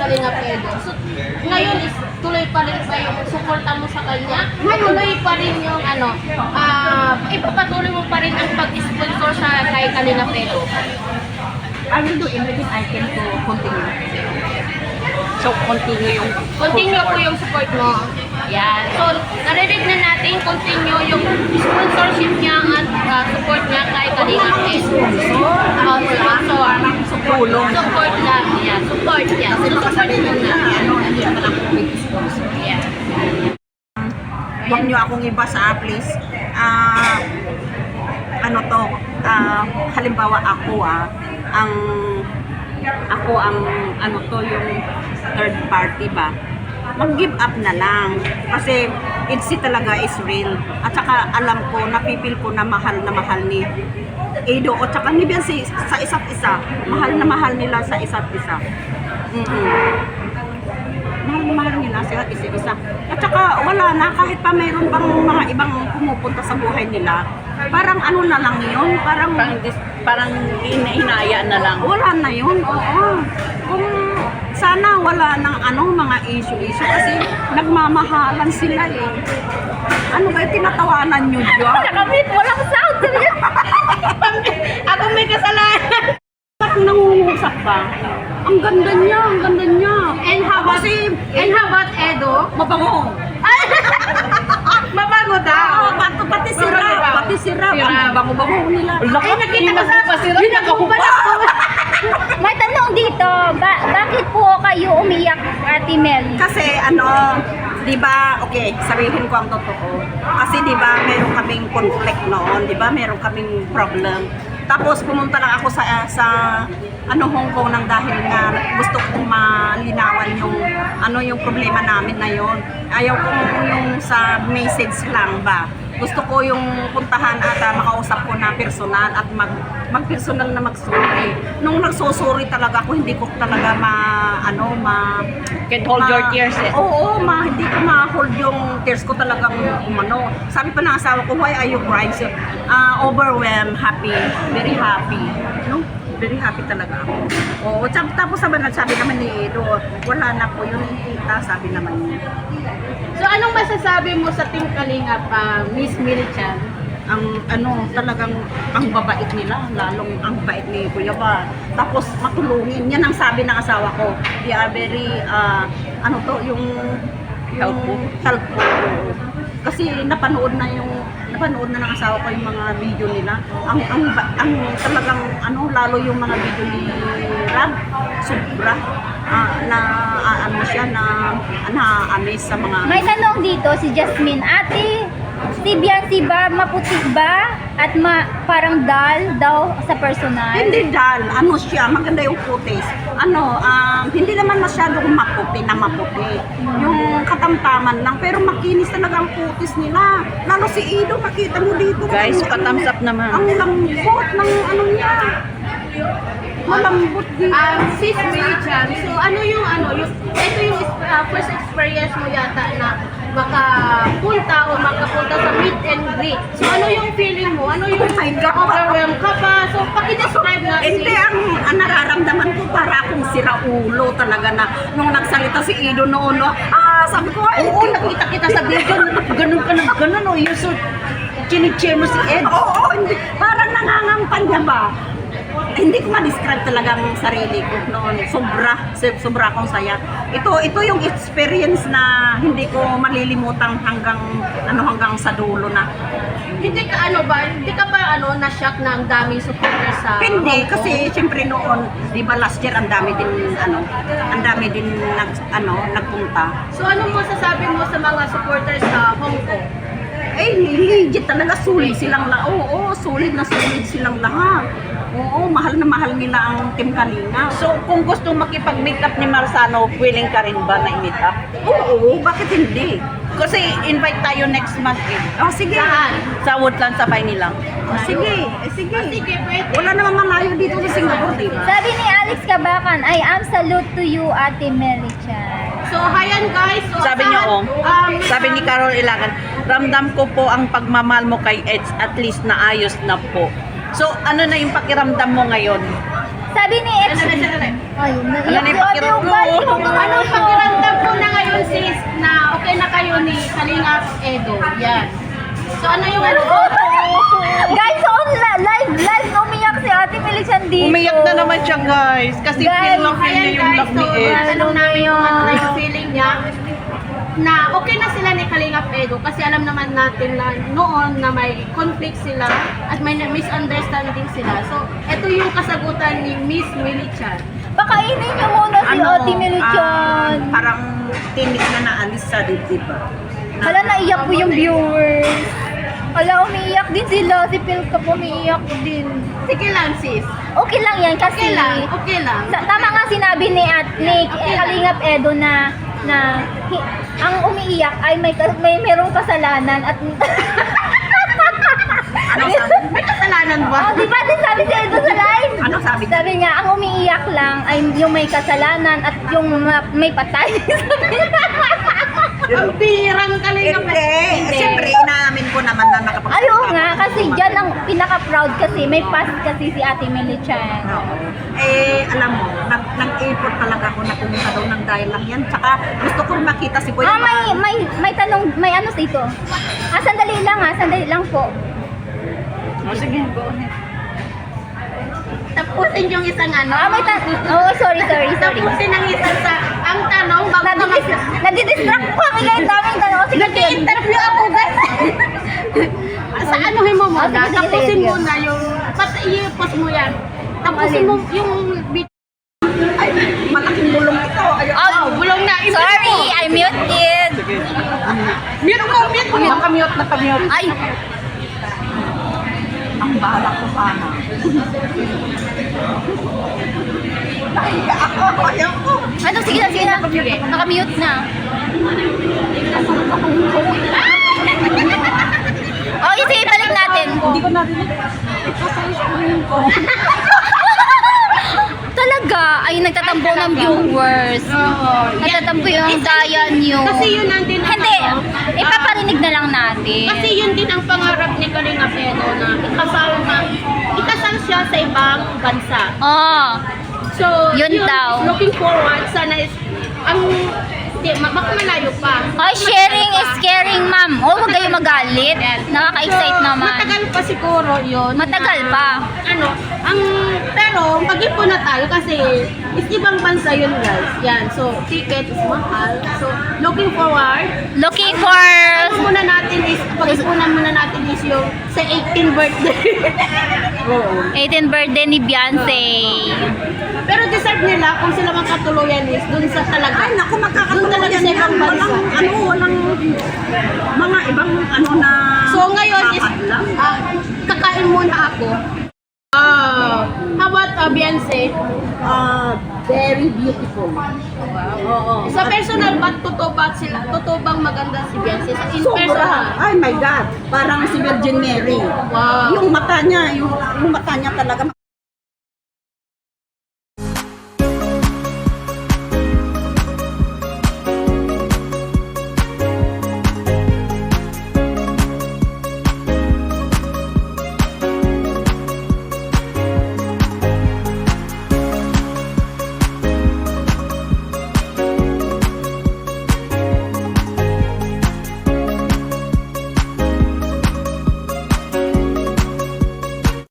Kalinga Pedro. So, ngayon is tuloy pa rin ba yung suporta mo sa kanya? Tuloy pa rin yung ipapatuloy mo pa rin ang pag-sponsor sa kay Kalinga Pedro? I will do everything I can to continue. So, continue Po yung support mo. Yan. So, narinig na natin, continue yung sponsorship niya at support niya kay Kalinga Pedro. Sponsor. tulong. Support lang. Yeah, support. Yeah, support mo na. Hindi naman ako mag-sponsor. Yeah. Huwag niyo akong ibasa, please. Halimbawa yung third party ba, mag-give up na lang kasi EDSI talaga is real at saka alam ko, napipil ko na mahal ni Edo at saka ni Biancy sa isa't isa, mahal na mahal nila sa isa't isa. Mahal nila sa isa't isa at saka wala na, kahit pa mayroon bang mga ibang pumupunta sa buhay nila, parang ano na lang yun, parang hinaya na lang, wala na yun. Oo, kung sana wala ng mga issue kasi nagmamahalan sila eh. Ano ba yung tinatawanan nyo dyan? Nakamit, walang sound. Ako may kasalanan. Bakit nangungusap ba? Ang ganda niya. And how about Edo? Mabango. Mabago daw. Pati sirap. Ang bango-bango nila. Ay, nakita ko sa May tanong dito, bakit po kayo umiyak, Ate Mel? Kasi di ba, okay, sabihin ko ang totoo. Kasi di ba, meron kaming conflict noon, di ba, meron kaming problem. Tapos pumunta lang ako sa Hong Kong nang dahil nga gusto kong malinawan yung problema namin na yon. Ayaw ko yung sa message lang ba. Gusto ko yung puntahan at makausap ko na personal at mag-personal na magsuri. Nung nagsusuri talaga ako, hindi ko talaga Can't hold your tears eh. Oo, hindi ko ma-hold yung tears ko talagang Sabi pa ng asawa ko, why are you crying? So, overwhelmed, happy, very happy. No? Very happy talaga ako. Oo, tapos sabi naman ni Edo, wala na po yun, sabi naman niya. So, anong masasabi mo sa Team Kalingap, Miss Milichan? Talagang ang babait nila, lalong ang bait ni Kuya ba. Tapos matulungin, yan ang sabi ng asawa ko. They are very, yung helpful. Kasi napanood na ng asawa ko yung mga video nila. Ang talagang lalo yung mga video ni Rab, sobra na-amaze sa mga. May tanong dito si Jasmine, Ate, si Biancy ba maputi ba at parang dull daw sa personal? Hindi dull, siya, maganda yung kutis. Hindi naman masyadong maputi. Yung katamtaman lang, pero makinis talaga ang kutis nila. Lalo si Edo, makita mo dito. Guys, pa-thumbs up naman. Ang lambot ng niya. Malambot din. Sis Milichan, so ito yung first experience mo yata na makapunta sa meet and greet. So ano yung feeling mo? Ano yung overwhelmed ka pa? So paki-describe nga. Hindi, ang nararamdaman ko para akong siraulo talaga na nung nagsalita si Edo noon. Sabi ko, Oo, nakita kita sa video. Ganun, yung so chinichir mo si Ed. Oo, hindi. Parang nangangampan niya ba? Hindi ko ma-describe talaga ang sarili ko noon. Sobra akong saya. Ito yung experience na hindi ko malilimutan hanggang sa dulo na. Hindi ka ba na-shock na ang daming supporters sa Hindi, Hong Kong? kasi siyempre noon, di ba last year ang dami din nagpunta. So ano mo sasabi mo sa mga supporters sa Hong Kong? Legit talaga, solid silang lahat. Oo, solid silang lahat. Oo, mahal na mahal nila ang Team Kalinga. So, kung gusto makipag-meet up ni Marzano, willing ka rin ba na i-meet up? Oo, bakit hindi? Kasi invite tayo next month eh. Sige. Saan? Sa Woodlands, sa Nilang. Sige. Sige, pwede. Wala naman malayo dito sa Singapore, di ba? Sabi ni Alex Kabakan, I am salute to you, Ate Melichan. So, hayan guys. So, Sabi niyo, sabi ni Carol Ilagan, ramdam ko po ang pagmamahal mo kay Eds, at least naayos na po. So, ano na yung pakiramdam mo ngayon? Sabi ni ex... Ay, naiyak si Ate Ugal. Ano pakiramdam po na ngayon sis na okay na kayo ni Kalinga Edo? Yan. So ano yung ano? Guys, on live umiyak si Ate Melissa dito. Umiyak na naman siya, guys. Kasi Guys, feel na feel niya yung love ni Ed. Tanong namin kung ano na yung feeling niya na okay na sila ni Kalingap Edo kasi alam naman natin na noon na may conflict sila at may misunderstanding sila. So, ito yung kasagutan ni Miss Willie Chan. Pakainin niyo muna si Ate Melissa. Parang tinik na naalis sa dibdib ba? Hala, naiyak po yung viewers. Hala, umiiyak din sila. Si Pilka po umiiyak din. Sige lang sis. Okay lang yan kasi... Okay lang. Okay lang. Tama nga sinabi ni Kalingap Edo na ang umiiyak ay may merong kasalanan at Ano sabi? May kasalanan ba? oh, di ba din sabi si Edo sa live? Ano sabi? Sabi niya, ang umiiyak lang ay yung may kasalanan at yung may patay. Ang pirang Kalingap Hindi. Siyempre, inaamin ko naman na nakapagsalita. Ayaw nga, kasi dyan ang pinaka-proud kasi may past kasi si Ate Melissa. Oo. Alam mo, nag-effort talaga ako na pumunta daw ng dahil lang yan. Tsaka gusto kong makita si Kuya May tanong, may ano dito. Sandali lang po. Oh, sige, go ahead. Tapusin yung isang ano. Sorry. Tapusin ang isang sa... Ang tanong, bago ka mag... Nadidistract po kami ngayon daming tanong. Sige, Nag-i-interview ako guys. Sa anuhin mo muna, sige, tapusin sige. mo na yung... I-post mo yan. Tapusin mo yung... Ay, malaking bulong ito. Ayaw. Oh, bulong na. Sorry, I muted. Sige. Mute mo, mute mo. Nakamute. Ay, Ang bahala ko sana. Nahiya ako. Ayaw ko. ano, sige na. Nakamute na. Oh, sige, balik natin. Hindi ko narinig. Ito sa screen ko. Talaga, ay nagtatampo ng viewers. Nagtatampo yung daya niyo. Kasi yun ang din ang Hindi, ano, ipaparinig na lang natin. kasi yun din ang pangarap ni Kalinga Edo na ikasal siya sa ibang bansa. Oh, So, Yun daw. looking forward, sana is, baka malayo pa. oh, sharing is caring, ma'am. Oh, huwag kayo magalit. Nakaka-excite naman. Matagal pa siguro yun. Matagal na- pa. Pero, mag-ipon na tayo kasi is ibang bansa yun guys. Yan, so, ticket is mahal. So, looking forward. Looking for... Pag-ipunan muna natin is yung sa 18th birthday. 18th birthday ni Beyonce. Pero deserve nila kung sila magkatuluyan is dun sa talaga. Ay, naku, Doon talaga magkakatuluyan sa yan. ibang bansa. Walang mga ibang na So ngayon is, kapad lang. kakain muna ako. How about Beyonce? Very beautiful. Oo. Sa personal ba, totoo bang maganda si Beyonce? In Sobra. personal? Ay my God. Parang si Virgin Mary. Wow. Yung mata niya talaga